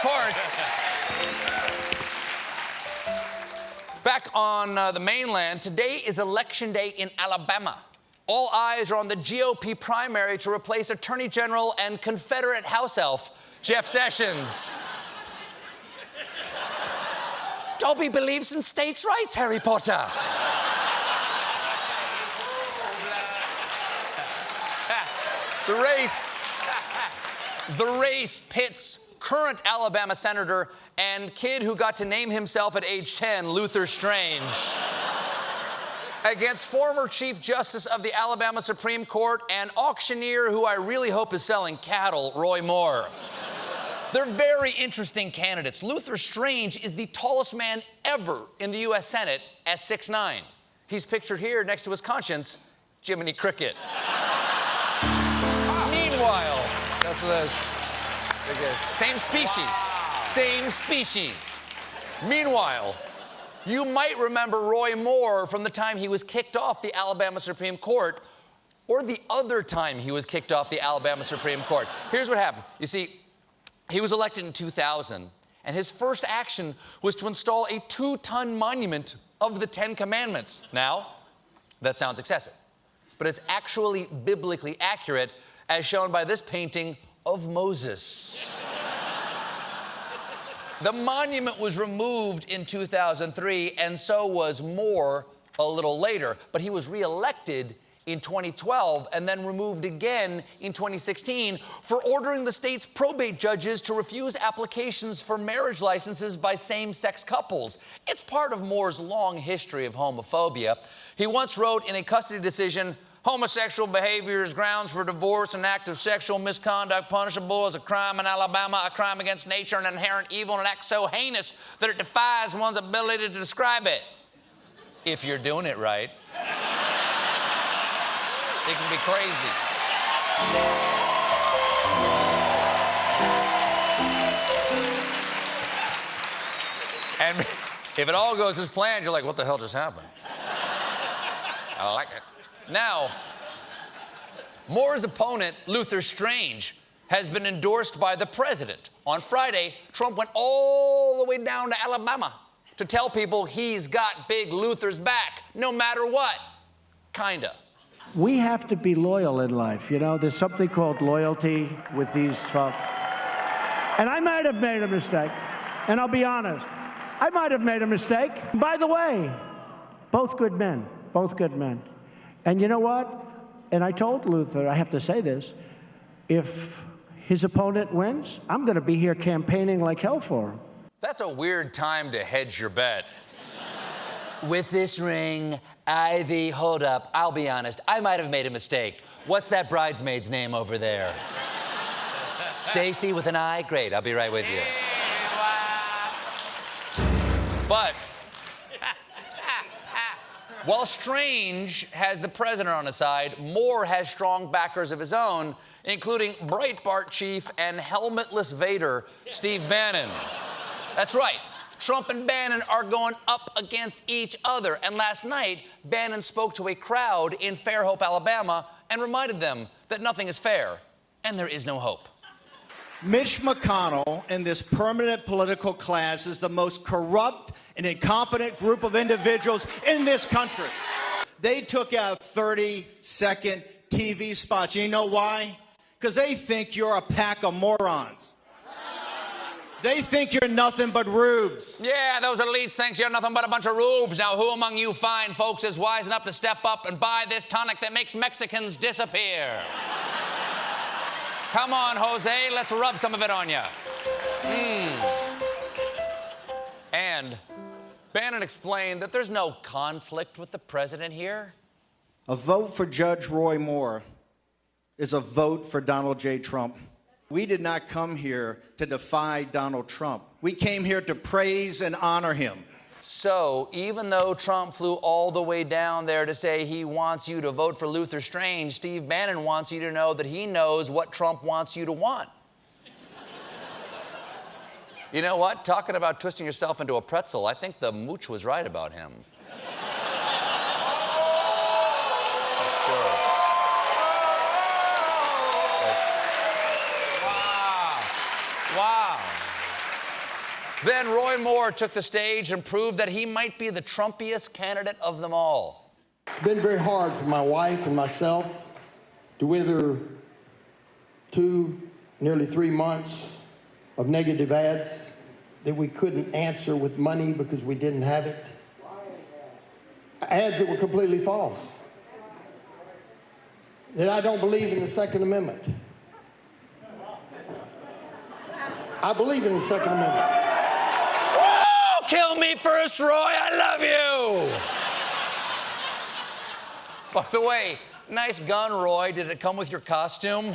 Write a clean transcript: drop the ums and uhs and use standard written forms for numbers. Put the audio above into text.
course, back on the mainland, today is Election Day in Alabama. All eyes are on the GOP primary to replace Attorney General and Confederate House elf Jeff Sessions. Dobby believes in states' rights, Harry Potter. The race pits current Alabama Senator and kid who got to name himself at age 10, Luther Strange, against former Chief Justice of the Alabama Supreme Court and auctioneer who I really hope is selling cattle, Roy Moore. They're very interesting candidates. Luther Strange is the tallest man ever in the U.S. Senate at 6'9". He's pictured here next to his conscience, Jiminy Cricket. Meanwhile, that's the same species. Same species. Meanwhile, you might remember Roy Moore from the time he was kicked off the Alabama Supreme Court, or the other time he was kicked off the Alabama Supreme Court. Here's what happened. You see, he was elected in 2000, and his first action was to install a 2-ton monument of the 10 Commandments. Now, that sounds excessive, but it's actually biblically accurate, as shown by this painting of Moses. The monument was removed in 2003, and so was Moore a little later, but he was reelected in 2012 and then removed again in 2016 for ordering the state's probate judges to refuse applications for marriage licenses by same-sex couples. It's part of Moore's long history of homophobia. He once wrote in a custody decision, "Homosexual behavior is grounds for divorce, an act of sexual misconduct punishable as a crime in Alabama, a crime against nature, an inherent evil, and an act so heinous that it defies one's ability to describe it." If you're doing it right. It can be crazy. And if it all goes as planned, you're like, what the hell just happened? I like it. Now, Moore's opponent, Luther Strange, has been endorsed by the president. On Friday, Trump went all the way down to Alabama to tell people he's got Big Luther's back, no matter what. Kinda. We have to be loyal in life. You know, there's something called loyalty with these folks. And I might have made a mistake. And I'll be honest, I might have made a mistake. By the way, both good men, both good men. And you know what? And I told Luther, I have to say this, if his opponent wins, I'm going to be here campaigning like hell for him. That's a weird time to hedge your bet. With this ring, Ivy, hold up. I'll be honest, I might have made a mistake. What's that bridesmaid's name over there? Stacy with an I? Great, I'll be right with you. But while Strange has the president on his side, Moore has strong backers of his own, including Breitbart chief and helmetless Vader, Steve Bannon. That's right. Trump and Bannon are going up against each other. And last night, Bannon spoke to a crowd in Fairhope, Alabama, and reminded them that nothing is fair and there is no hope. Mitch McConnell and this permanent political class is the most corrupt and incompetent group of individuals in this country. They took out 30-second TV spots. You know why? Because they think you're a pack of morons. They think you're nothing but rubes. Yeah, those elites think you're nothing but a bunch of rubes. Now, who among you fine folks is wise enough to step up and buy this tonic that makes Mexicans disappear? Come on, Jose, let's rub some of it on you. And Bannon explained that there's no conflict with the president here. A vote for Judge Roy Moore is a vote for Donald J. Trump. We did not come here to defy Donald Trump. We came here to praise and honor him. So, even though Trump flew all the way down there to say he wants you to vote for Luther Strange, Steve Bannon wants you to know that he knows what Trump wants you to want. You know what? Talking about twisting yourself into a pretzel, I think the mooch was right about him. Then Roy Moore took the stage and proved that he might be the Trumpiest candidate of them all. It's been very hard for my wife and myself to wither nearly 3 months of negative ads that we couldn't answer with money because we didn't have it. Ads that were completely false. That I don't believe in the Second Amendment. I believe in the Second Amendment. Woo! Kill me first, Roy. I love you. By the way, nice gun, Roy. Did it come with your costume?